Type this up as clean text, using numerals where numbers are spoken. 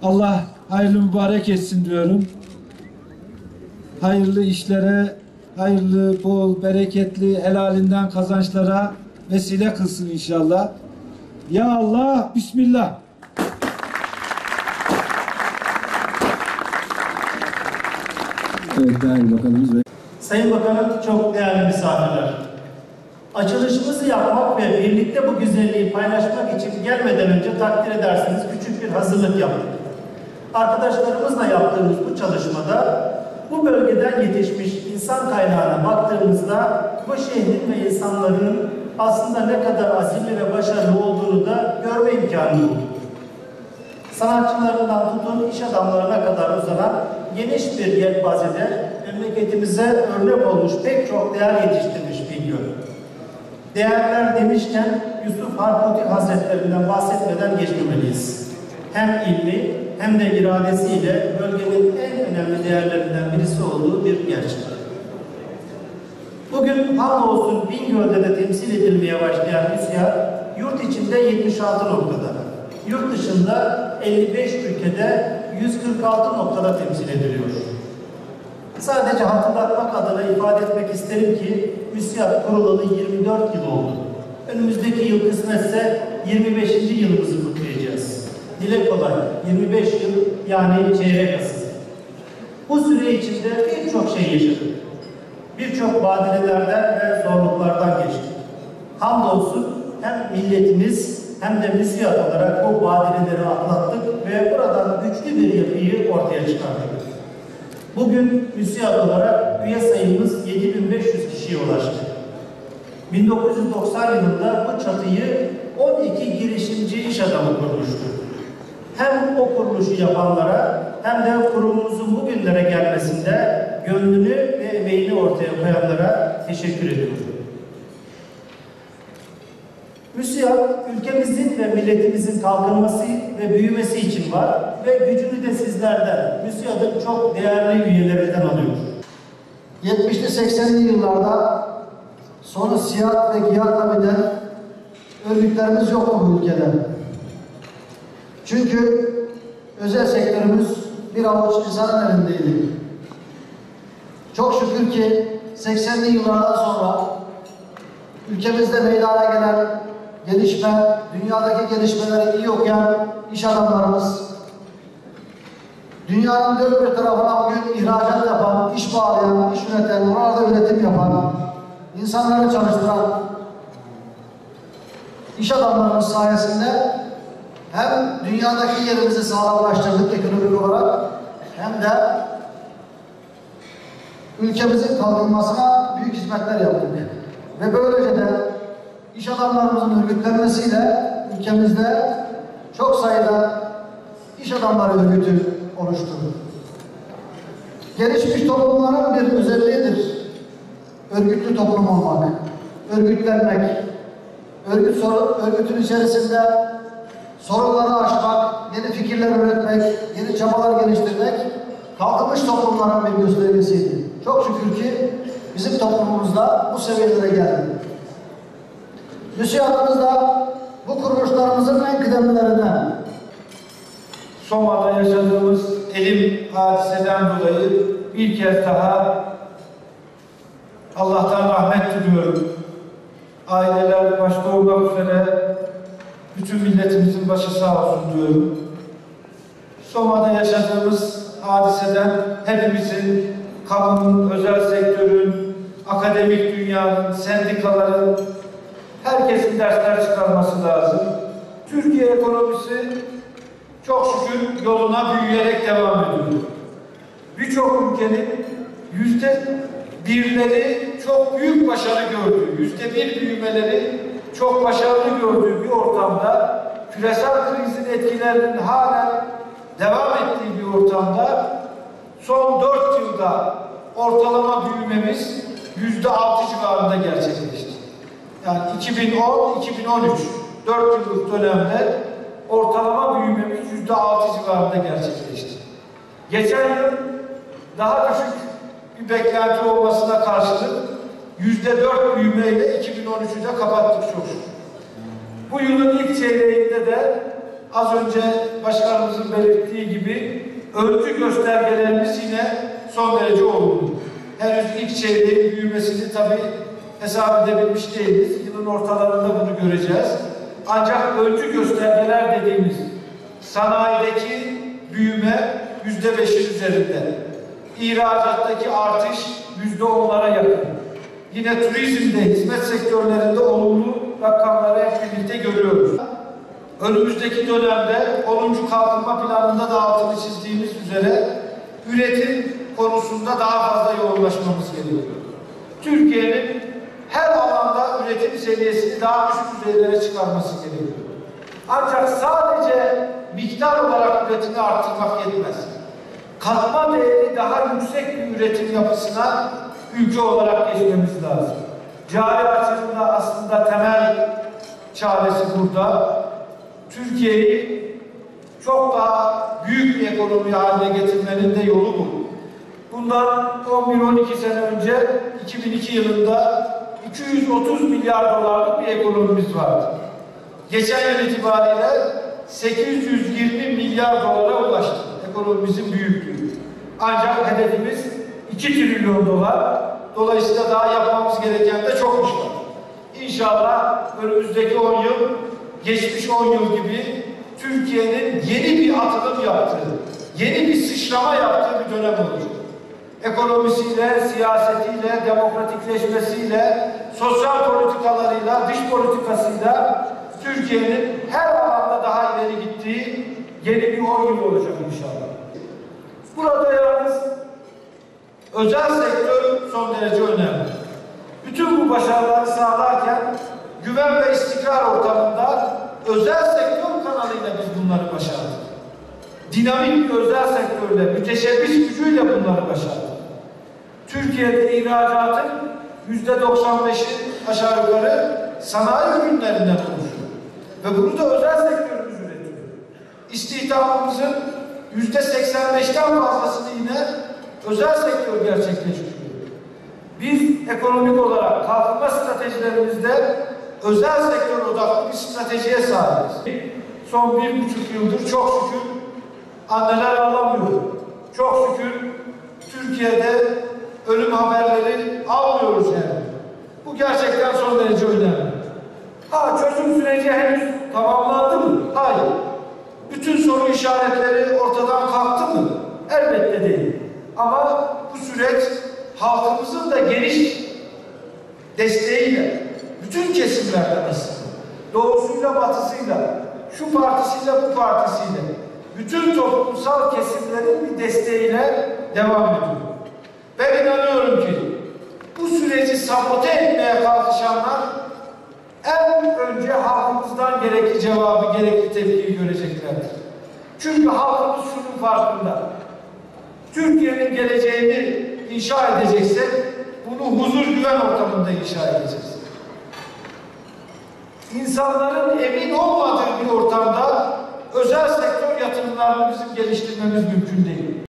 Allah hayırlı mübarek etsin diyorum. Hayırlı işlere, hayırlı, bol, bereketli, helalinden kazançlara vesile kılsın inşallah. Ya Allah, Bismillah. Evet, değerli bakanımız ve Sayın Bakanım, çok değerli misafirler. Açılışımızı yapmak ve birlikte bu güzelliği paylaşmak için gelmeden önce takdir ederseniz küçük bir hazırlık yaptık. Arkadaşlarımızla yaptığımız bu çalışmada bu bölgeden yetişmiş insan kaynağına baktığımızda bu şehrin ve insanların aslında ne kadar azimli ve başarılı olduğunu da görme imkanı bulduk. Sanatçılarından tutun iş adamlarına kadar uzanan geniş bir yelpazede memleketimize örnek olmuş pek çok değer yetiştirmiş Bingöl. Değerler demişken Yusuf Harputih Hazretlerinden bahsetmeden geçmemeliyiz. Hem ilmi hem de iradesiyle bölgenin en önemli değerlerinden birisi olduğu bir gerçek. Bugün hamdolsun Bingöl'de de temsil edilmeye başlayan müsiyat, yurt içinde 76 noktada, yurt dışında 55 ülkede 146 noktada temsil ediliyor. Sadece hatırlatmak adına ifade etmek isterim ki müsiyat kurulalı 24 yıl oldu. Önümüzdeki yıl kısmetse 25. yılımızı kutlayacağız. Dile kolay, 25 yıl yani çeyrek asır. Bu süre içinde birçok şey yaşadık. Birçok badirelerden ve zorluklardan geçtik. Hamdolsun hem milletimiz hem de müsiyat olarak bu badireleri atlattık ve buradan güçlü bir yapıyı ortaya çıkardık. Bugün müsiyat olarak üye sayımız 7500 kişiye ulaştı. 1990 yılında bu çatıyı 12 girişimci iş adamı kurmuştu. Hem o kuruluşu yapanlara hem de kurumumuzun bugünlere gelmesinde gönlünü ve emeğini ortaya koyanlara teşekkür ediyorum. Müsiyat, ülkemizin ve milletimizin kalkınması ve büyümesi için var ve gücünü de sizlerden, Müsiyat'ın çok değerli üyelerinden alıyor. 70'li 80'li yıllarda sonu siyah ve giyahla biten örgütlerimiz yok bu ülkede. Çünkü özel sektörümüz bir avuç insanın elindeydi. Çok şükür ki 80'li yıllardan sonra ülkemizde meydana gelen gelişme, dünyadaki gelişmeleri iyi okuyan iş adamlarımız, dünyanın dört bir tarafına bugün ihracat yapan, iş bağlayan, iş üreten, orada üretim yapan, insanları çalıştıran iş adamlarımız sayesinde hem dünyadaki yerimizi sağlamlaştırdık ekonomik olarak hem de ülkemizin kalkınmasına büyük hizmetler yaptık. Ve böylece de iş adamlarımızın örgütlenmesiyle ülkemizde çok sayıda iş adamları örgütü oluştu. Gelişmiş toplumların bir özelliğidir örgütlü toplum olmak, örgütlenmek, örgütün içerisinde sorunları aşmak, yeni fikirler üretmek, yeni çabalar geliştirmek kalkınmış toplumların bir göstergesiydi. Çok şükür ki bizim toplumumuzda bu seviyelere geldi. Müsiyatımızda bu kuruluşlarımızın en kıdemlilerinden Soma'da yaşadığımız elim hadiseden dolayı bir kez daha Allah'tan rahmet diliyorum. Aileler başta olmak üzere bütün milletimizin başı sağ olsun diyorum. Soma'da yaşadığımız hadiseden hepimizin, kamunun, özel sektörün, akademik dünyanın, sendikaların, herkesin dersler çıkarması lazım. Türkiye ekonomisi çok şükür yoluna büyüyerek devam ediyor. Birçok ülkenin %1'leri çok büyük başarı gördüğü, %1 büyümeleri çok başarılı gördüğü bir ortamda, küresel krizin etkilerinin halen devam ettiği bir ortamda son 4 yılda ortalama büyümemiz %6 civarında gerçekleşti. Yani 2010-2013 4 yıllık dönemde ortalama büyümemiz %6 civarında gerçekleşti. Geçen yıl daha düşük bir beklenti olmasına karşılık %4 büyümeyle 2013'ü de kapattık çok şükür. Bu yılın ilk çeyreğinde de az önce başkanımızın belirttiği gibi ölçü göstergelerimiz yine son derece olumlu. Henüz ilk çeyreğin büyümesini tabii hesap edebilmiş değiliz. Yılın ortalarında bunu göreceğiz. Ancak ölçü göstergeler dediğimiz sanayideki büyüme %5'in üzerinde. İhracattaki artış %10'lara yakın. Yine turizmde, hizmet sektörlerinde olumlu rakamları hep birlikte görüyoruz. Önümüzdeki dönemde 10. kalkınma planında da altını çizdiğimiz üzere üretim konusunda daha fazla yoğunlaşmamız gerekiyor. Türkiye'nin her alanda üretim seviyesini daha üst düzeylere çıkarması gerekiyor. Ancak sadece miktar olarak üretimi arttırmak yetmez. Katma değeri daha yüksek bir üretim yapısına ülke olarak geçmemiz lazım. Cari açığın da aslında temel çaresi burada. Türkiye'yi çok daha büyük bir ekonomi haline getirmenin de yolu bu. Bundan 11-12 sene önce 2002 yılında 230 milyar dolarlık bir ekonomimiz vardı. Geçen yıl itibariyle 820 milyar dolara ulaştı ekonomimizin büyüklüğü. Ancak hedefimiz 2 trilyon dolar. Dolayısıyla daha yapmamız gereken de çok iş var. İnşallah önümüzdeki 10 yıl, geçmiş 10 yıl gibi Türkiye'nin yeni bir atılım yaptığı, yeni bir sıçrama yaptığı bir dönem olacak. Ekonomisiyle, siyasetiyle, demokratikleşmesiyle, sosyal politikalarıyla, dış politikasıyla Türkiye'nin her alanda daha ileri gittiği yeni bir 10 yıl olacak inşallah. Burada yalnız özel sektör son derece önemli. Bütün bu başarıları sağlarken güven ve istikrar ortamında özel sektör kanalıyla biz bunları başardık. Dinamik bir özel sektörle, müteşebbis gücüyle bunları başardık. Türkiye'de ihracatın %95'i aşağı yukarı sanayi ürünlerinden oluşuyor. Ve bunu da özel sektörümüz üretiyor. İstihdamımızın %85'ten fazlasını yine özel sektör gerçekleştiriyor. Biz ekonomik olarak kalkınma stratejilerimizde özel sektör odaklı bir stratejiye sahibiz. Son 1,5 yıldır çok şükür anneler ağlamıyor. Çok şükür Türkiye'de ölüm haberleri almıyoruz yani. Bu gerçekten son derece önemli. Çözüm süreci henüz tamamlandı mı? Hayır. Bütün soru işaretleri ortadan kalktı mı? Elbette değil. Ama bu süreç halkımızın da geniş desteğiyle, bütün kesimlerden aslında, doğusuyla batısıyla, şu partisiyle bu partisiyle, bütün toplumsal kesimlerin bir desteğiyle devam ediyor. Ben inanıyorum ki bu süreci sabote etmeye kalkışanlar en önce halkımızdan gerekli cevabı, gerekli tepkiyi göreceklerdir. Çünkü halkımız şunun farkında. Türkiye'nin geleceğini inşa edeceksek bunu huzur güven ortamında inşa edeceğiz. İnsanların emin olmadığı bir ortamda özel sektör yatırımlarını bizim geliştirmemiz mümkün değil.